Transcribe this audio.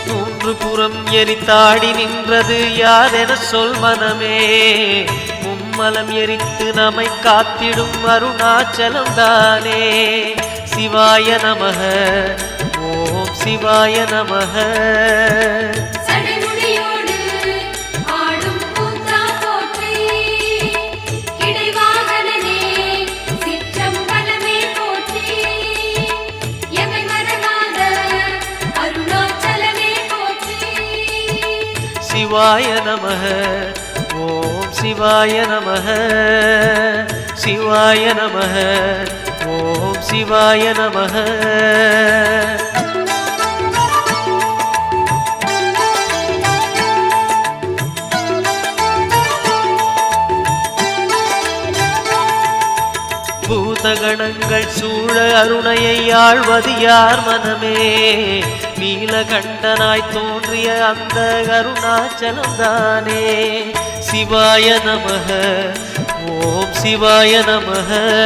மூன்று புறம் எரித்தாடி நின்றது யாரென சொல் மனமே. மும்மலம் எரித்து நம்மை காத்திடும் அருணாச்சலம் தானே. சிவாய நமக ஓம் சிவாய நமக. சிவாய நமக ஓம் சிவாய நமக. சிவாய நமக ஓம் சிவாய நமக. பூதகணங்கள் சூழ அருணையை ஆழ்வது யார் மனமே. நீலகண்டனாய் தோன்றிய அந்த அருணாச்சலம் தானே. சிவாய நமக ஓம் சிவாய நமக.